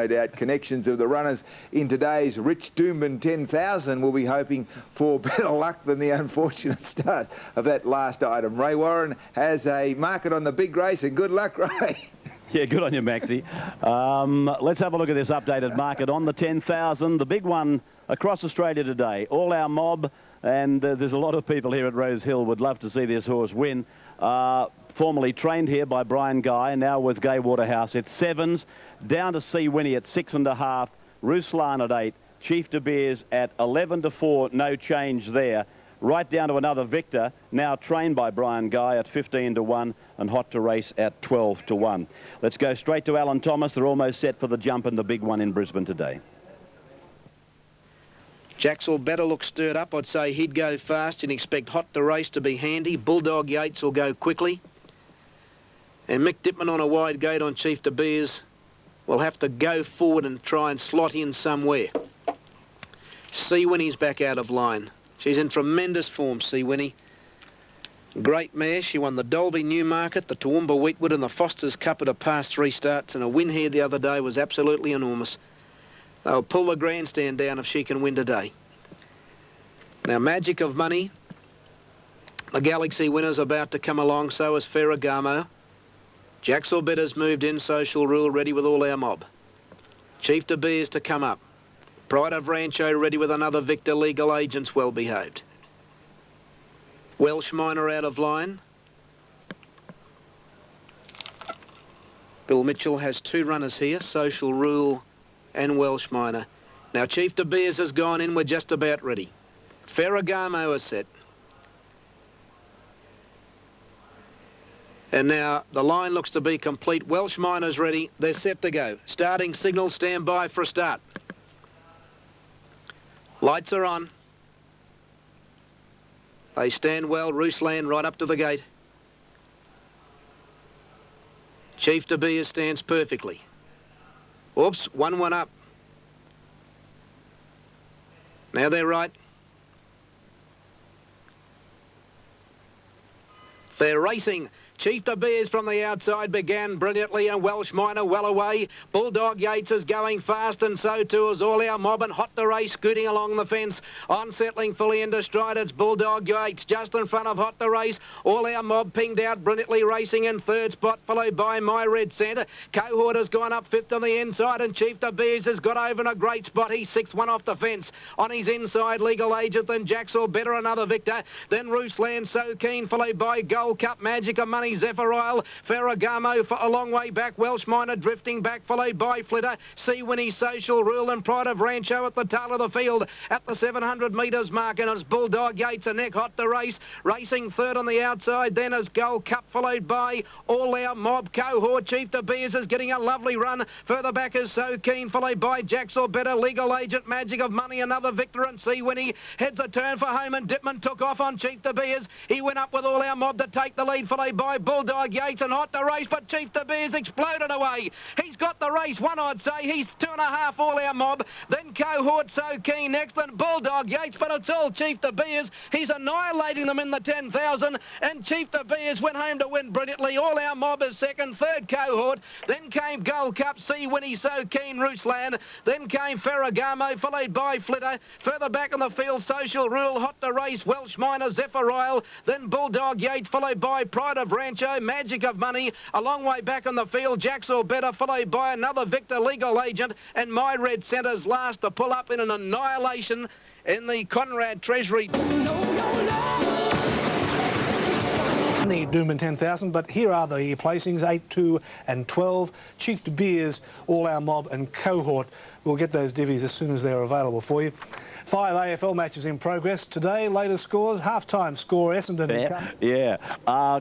No doubt connections of the runners in today's Rich Doomben 10,000 will be hoping for better luck than the unfortunate start of that last item. Ray Warren has a market on the big race, and good luck, Ray. Yeah, good on you, Maxie. Let's have a look at this updated market on the 10,000. The big one across Australia today. All Our Mob, and there's a lot of people here at Rose Hill would love to see this horse win. Formerly trained here by Brian Guy, now with Gay Waterhouse. It's sevens, down to C Winnie at 6.5, Ruslan at 8, Chief De Beers at 11-4, no change there. Right down to another Victor, now trained by Brian Guy at 15-1, and Hot to Race at 12-1. Let's go straight to Alan Thomas. They're almost set for the jump in the big one in Brisbane today. Jaxel better look stirred up. I'd say he'd go fast and expect Hot to Race to be handy. Bulldog Yates will go quickly. And Mick Dittman on a wide gate on Chief De Beers will have to go forward and try and slot in somewhere. C Winnie's back out of line. She's in tremendous form, C Winnie. Great mare. She won the Dolby Newmarket, the Toowoomba Wheatwood and the Foster's Cup at a past 3 starts, and a win here the other day was absolutely enormous. They'll pull the grandstand down if she can win today. Now, Magic of Money. The Galaxy winner's about to come along, so is Ferragamo. Jaxel Better's moved in, Social Rule ready with All Our Mob. Chief De Beers to come up. Pride of Rancho ready with another Victor. Legal Agents well behaved. Welsh Miner out of line. Bill Mitchell has 2 runners here, Social Rule and Welsh Miner. Now Chief De Beers has gone in, we're just about ready. Ferragamo is set. And now the line looks to be complete. Welsh Miner's ready. They're set to go. Starting signal, stand by for a start. Lights are on. They stand well. Ruslan right up to the gate. Chief De Beers stands perfectly. Oops, 1 up. Now they're right. They're racing. Chief De Beers from the outside began brilliantly, and Welsh Miner well away. Bulldog Yates is going fast, and so too is All Our Mob, and Hot to Race scooting along the fence. On settling fully into stride, it's Bulldog Yates just in front of Hot to Race. All Our Mob pinged out brilliantly, racing in 3rd spot, followed by My Red Centre. Cohort has gone up 5th on the inside, and Chief De Beers has got over in a great spot. He's 6th, 1 off the fence. On his inside, Legal Agent, then Jaxel Better, another Victor. Then Ruslan So Keen, followed by Gold Cup, Magic of Money, Zephyr Isle, Ferragamo for a long way back, Welsh Miner drifting back, followed by Flitter, C Winnie, Social Rule and Pride of Rancho at the tail of the field at the 700 metres mark, and it's Bulldog Yates a neck Hot to Race, racing 3rd on the outside, then is Gold Cup, followed by All Our Mob. Cohort, Chief De Beers is getting a lovely run, further back is So Keen, followed by Jaxel Better, Legal Agent, Magic of Money, another Victor, and C Winnie heads a turn for home, and Dittman took off on Chief De Beers. He went up with All Our Mob to take the lead, followed by Bulldog Yates and Hot to Race, but Chief De Beers exploded away. He's got the race, 1 I'd say. He's 2.5 All Our Mob. Then Cohort So Keen next, and Bulldog Yates, but it's all Chief De Beers. He's annihilating them in the 10,000, and Chief De Beers went home to win brilliantly. All Our Mob is 2nd, 3rd Cohort. Then came Gold Cup, C Winnie, So Keen, Ruslan. Then came Ferragamo, followed by Flitter. Further back on the field, Social Rule, Hot to Race, Welsh Miner, Zephyr Isle. Then Bulldog Yates, followed by Pride of Rancho, Magic of Money. A long way back on the field, Jaxel Better, followed by another Victor, Legal Agent, and My Red Centre's last to pull up in an annihilation in the Conrad Treasury. The Doomben 10,000, but here are the placings, 8, 2 and 12. Chief De Beers, All Our Mob and Cohort. We'll get those divvies as soon as they're available for you. 5 AFL matches in progress today. Latest scores, half-time score, Essendon. Yeah.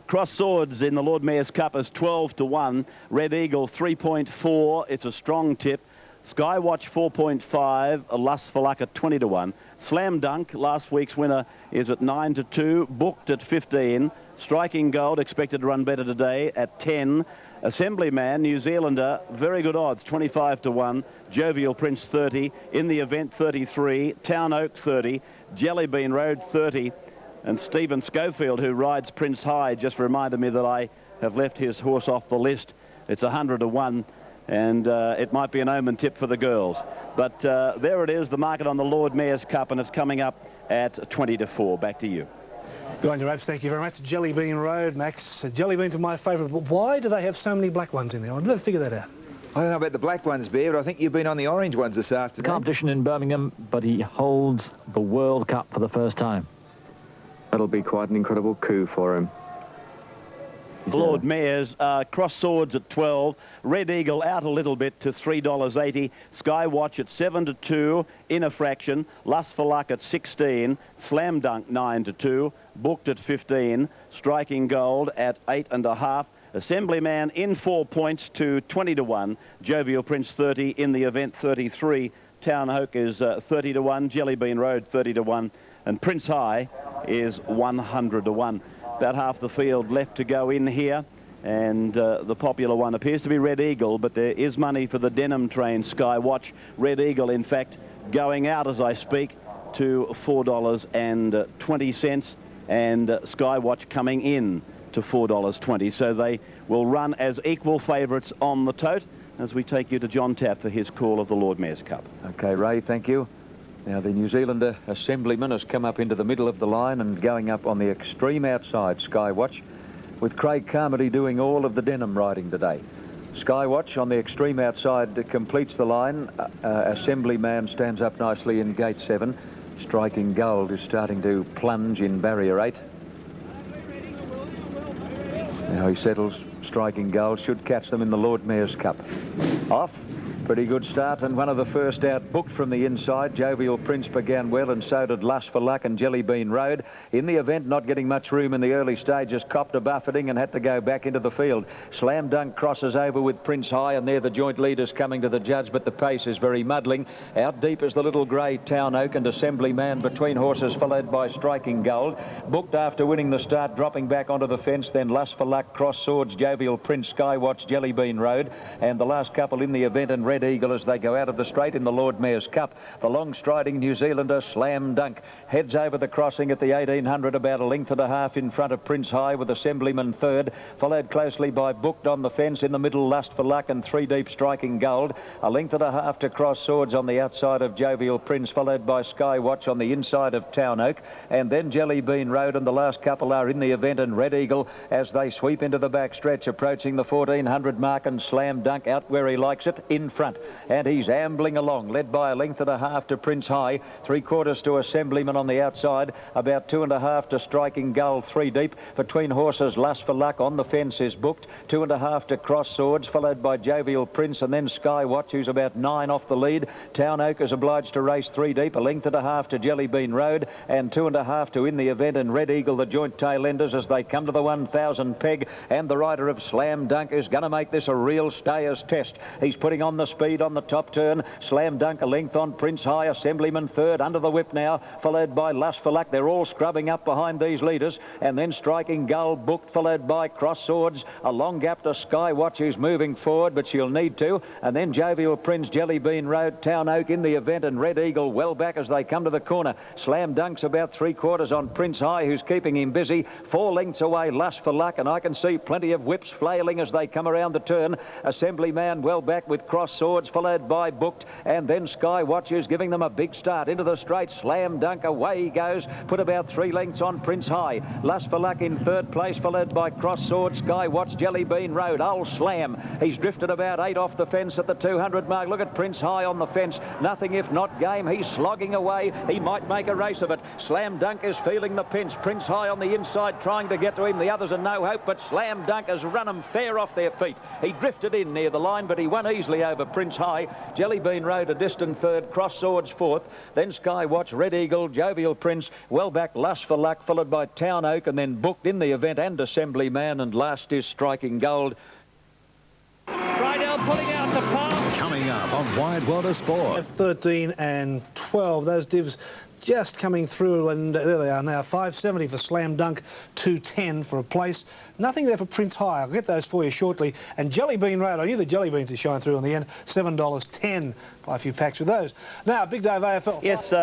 Cross Swords in the Lord Mayor's Cup is 12-1. Red Eagle 3.4. It's a strong tip. Skywatch 4.5. Lust for Luck at 20-1. Slam Dunk, last week's winner, is at 9-2. Booked at 15. Striking Gold, expected to run better today at 10. Assemblyman, New Zealander, very good odds, 25-1. Jovial Prince 30. In the event 33. Town Oak 30. Jellybean Road 30. And Stephen Schofield, who rides Prince High, just reminded me that I have left his horse off the list. It's 100-1. and it might be an omen tip for the girls. But there it is, the market on the Lord Mayor's Cup, and it's coming up at 20 to 4. Back to you. Good on you, Rapes. Thank you very much. Jelly Bean Road, Max. Jelly beans are my favourite. But why do they have so many black ones in there? I've never figured that out. I don't know about the black ones, Bear, but I think you've been on the orange ones this afternoon. Competition in Birmingham, but he holds the World Cup for the first time. That'll be quite an incredible coup for him. Lord Mayor's Cross Swords at 12, Red Eagle out a little bit to $3.80, Skywatch at 7 to 2, In a Fraction, Lust for Luck at 16, Slam Dunk 9 to 2, Booked at 15, Striking Gold at 8.5, Assemblyman in 4 points to 20 to 1, Jovial Prince 30, in the event 33, Town Oak is 30 to 1, Jelly Bean Road 30 to 1, and Prince High is 100 to 1. About half the field left to go in here, and the popular one appears to be Red Eagle, but there is money for the Denim Train Skywatch. Red Eagle, in fact, going out as I speak to $4.20, and Skywatch coming in to $4.20. So they will run as equal favourites on the tote as we take you to John Tapp for his call of the Lord Mayor's Cup. Okay, Ray, thank you. Now, the New Zealander Assemblyman has come up into the middle of the line and going up on the extreme outside, Skywatch, with Craig Carmody doing all of the denim riding today. Skywatch on the extreme outside completes the line. Assemblyman stands up nicely in gate 7. Striking Gold is starting to plunge in barrier 8. Now he settles. Striking Gold should catch them in the Lord Mayor's Cup. Off. Pretty good start, and one of the first out booked from the inside. Jovial Prince began well, and so did Lust for Luck and Jelly Bean Road. In the event, not getting much room in the early stages, copped a buffeting and had to go back into the field. Slam Dunk crosses over with Prince High, and they're the joint leaders coming to the judge, but the pace is very muddling. Out deep is the little grey Town Oak and Assemblyman between horses, followed by Striking Gold. Booked after winning the start, dropping back onto the fence, then Lust for Luck, Cross Swords, Jovial Prince, Skywatch, Jelly Bean Road, and the last couple in the event, and Red Eagle as they go out of the straight in the Lord Mayor's Cup. The long-striding New Zealander Slam Dunk heads over the crossing at the 1800, about a length and a half in front of Prince High, with Assemblyman third, followed closely by Booked on the fence. In the middle, Lust for Luck and 3 deep, Striking Gold. A length and a half to Cross Swords on the outside of Jovial Prince, followed by Skywatch on the inside of Town Oak, and then Jelly Bean Road, and the last couple are in the event, and Red Eagle as they sweep into the back stretch, approaching the 1400 mark, and Slam Dunk out where he likes it in front. And he's ambling along, led by a length and a half to Prince High, 3/4 to Assemblyman on the outside, about 2.5 to Striking Gold, 3 deep. Between horses, Lust for Luck on the fence is Booked, 2.5 to Cross Swords, followed by Jovial Prince, and then Skywatch, who's about 9 off the lead. Town Oak is obliged to race 3 deep, a length and a half to Jelly Bean Road, and 2.5 to In the Event, and Red Eagle, the joint tail enders, as they come to the 1,000 peg, and the rider of Slam Dunk is going to make this a real stayers test. He's putting on the speed on the top turn. Slam Dunk a length on Prince High, Assemblyman third, under the whip now, followed by Lust for Luck. They're all scrubbing up behind these leaders, and then Striking Gold, Booked, followed by Cross Swords. A long gap to Skywatch, who's moving forward, but she'll need to, and then Jovial Prince, Jelly Bean Road, Town Oak in the event, and Red Eagle well back as they come to the corner. Slam Dunk's about 3/4 on Prince High, who's keeping him busy. 4 lengths away, Lust for Luck, and I can see plenty of whips flailing as they come around the turn. Assemblyman well back with Cross Swords, followed by Booked, and then Skywatch is giving them a big start into the straight. Slam Dunk, away he goes, put about 3 lengths on Prince High. Lust for Luck in third place, followed by Cross Swords, Skywatch, Jelly Bean Road. Old Slam, he's drifted about 8 off the fence at the 200 mark. Look at Prince High on the fence, nothing if not game. He's slogging away, he might make a race of it. Slam Dunk is feeling the pinch. Prince High on the inside trying to get to him, the others are no hope, but Slam Dunk has run them fair off their feet. He drifted in near the line, but he won easily over Prince High. Jelly Bean Road a distant third, Cross Swords fourth, then Skywatch, Red Eagle, Jovial Prince, well back Lust for Luck, followed by Town Oak, and then Booked in the event, and Assemblyman, and last is Striking Gold. Rydell pulling out the path. Coming up on Wide World of Sport. 13 and 12, those divs just coming through, and there they are now. 570 for Slam Dunk, 210 for a place. Nothing there for Prince High. I'll get those for you shortly. And Jelly Bean Road, I knew the Jelly Beans would shine through in the end. $7.10. Buy a few packs with those. Now, big day of AFL. Yes,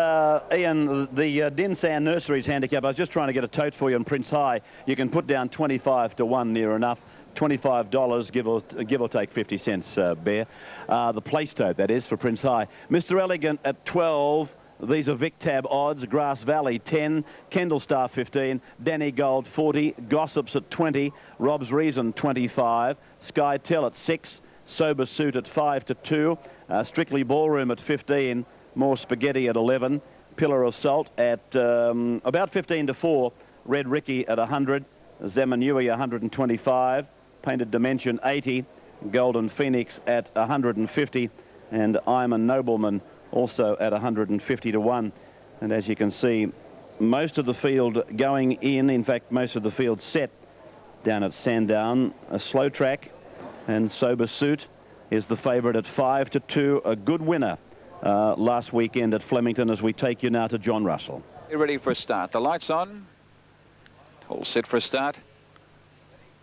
Ian, the Dinsan Nurseries handicap, I was just trying to get a tote for you on Prince High. You can put down 25 to 1 near enough $25, give or take 50 cents, Bear. The place tote, that is, for Prince High. Mr. Elegant at 12. These are Vic Tab odds. Grass Valley 10, Kendall Star 15, Danny Gold 40, Gossips at 20, Rob's Reason 25, Sky Tell at 6, Sober Suit at 5 to 2, Strictly Ballroom at 15, More Spaghetti at 11, Pillar of Salt at about 15 to 4, Red Ricky at 100, Zemanui 125, Painted Dimension 80, Golden Phoenix at 150, and I'm a Nobleman also at 150 to 1. And as you can see, most of the field going in fact, most of the field set down at Sandown. A slow track, and Sober Suit is the favourite at 5 to 2. A good winner last weekend at Flemington, as we take you now to John Russell. You're ready for a start. The lights on. All set for a start.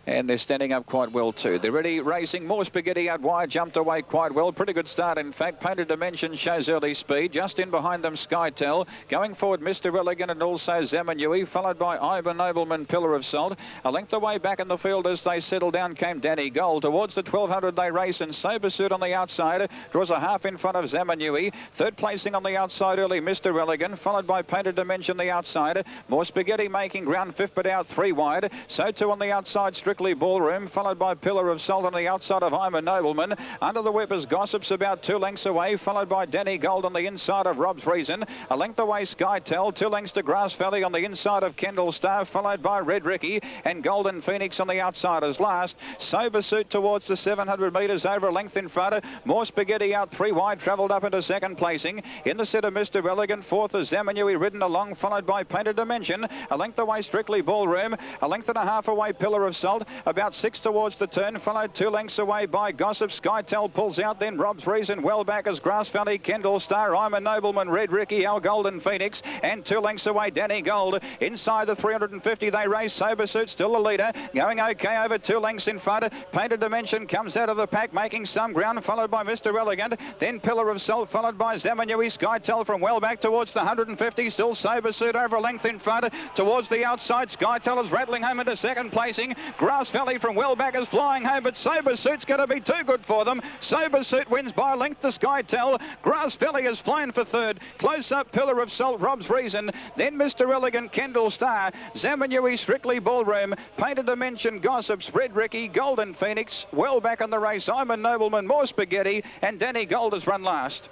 And they're standing up quite well too. They're ready, racing. More Spaghetti out wide, jumped away quite well. Pretty good start, in fact. Painted Dimension shows early speed. Just in behind them, Skytel. Going forward, Mr. Elegant and also Zemanui, followed by Ivan Nobleman, Pillar of Salt. A length away back in the field as they settle down came Danny Gold. Towards the 1200 they race, and Sober Suit on the outside draws a half in front of Zemanui. Third placing on the outside early, Mr. Elegant, followed by Painted Dimension the outside. More Spaghetti making ground, fifth but out 3 wide. So too on the outside, Strictly Ballroom, followed by Pillar of Salt on the outside of I'm a Nobleman. Under the whip is Gossips about 2 lengths away, followed by Danny Gold on the inside of Rob's Reason. A length away, Skytel, 2 lengths to Grass Valley on the inside of Kendall Star, followed by Red Ricky and Golden Phoenix on the outside as last. Sober Suit towards the 700 metres, over a length in front. More Spaghetti out 3 wide, travelled up into second placing. In the set of Mr. Elegant, fourth is Zemanui ridden along, followed by Painted Dimension. A length away, Strictly Ballroom. A length and a half away, Pillar of Salt. About 6 towards the turn, followed 2 lengths away by Gossip. Skytel pulls out, then Rob's Reason well back as Grass Valley, Kendall Star, I'm a Nobleman, Red Ricky, our Golden Phoenix, and 2 lengths away Danny Gold. Inside the 350 they race. Sober Suit still the leader, going okay over 2 lengths in front. Painted Dimension comes out of the pack, making some ground, followed by Mr. Elegant, then Pillar of Salt, followed by Zemanui. Skytel from well back towards the 150, still Sober Suit over a length in front. Towards the outside, Skytel is rattling home into second placing. Grass Valley from well back is flying home, but Sober Suit's going to be too good for them. Sober Suit wins by a length to Skytel. Grass Valley is flying for third. Close up, Pillar of Salt, Rob's Reason, then Mr. Elegant, Kendall Star, Zemanui, Strictly Ballroom, Painted Dimension, Gossips, Red Ricky, Golden Phoenix. Well back in the race, I'm a Nobleman, More Spaghetti, and Danny Gold has run last.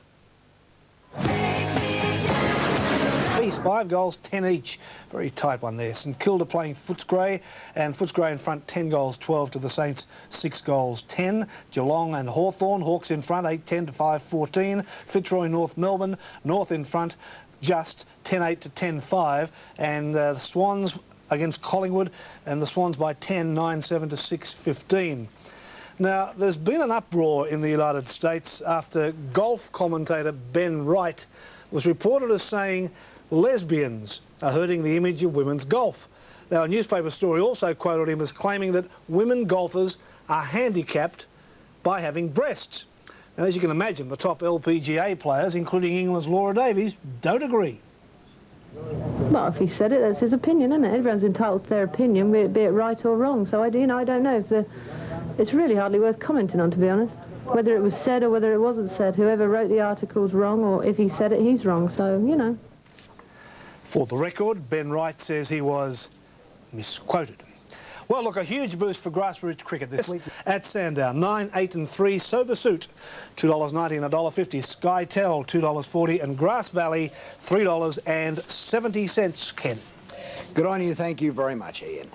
These 5 goals, 10 each. Very tight one there. St Kilda playing Footscray, and Footscray in front, 10 goals, 12 to the Saints, 6 goals, 10. Geelong and Hawthorn, Hawks in front, 8-10 to 5-14. Fitzroy, North Melbourne, North in front, just 10-8 to 10-5. And the Swans against Collingwood, and the Swans by 10, 9-7 to 6-15. Now, there's been an uproar in the United States after golf commentator Ben Wright was reported as saying lesbians are hurting the image of women's golf. Now, a newspaper story also quoted him as claiming that women golfers are handicapped by having breasts. Now, as you can imagine, the top LPGA players, including England's Laura Davies, don't agree. Well, if he said it, that's his opinion, isn't it? Everyone's entitled to their opinion, be it right or wrong. So, I don't know if it's really hardly worth commenting on, to be honest. Whether it was said or whether it wasn't said, whoever wrote the article's wrong, or if he said it, he's wrong. So, you know. For the record, Ben Wright says he was misquoted. Well, look, a huge boost for grassroots cricket this week at Sandown. 9, 8 and 3. Sober Suit, $2.90 and $1.50. Skytel, $2.40. And Grass Valley, $3.70. Ken. Good on you. Thank you very much, Ian.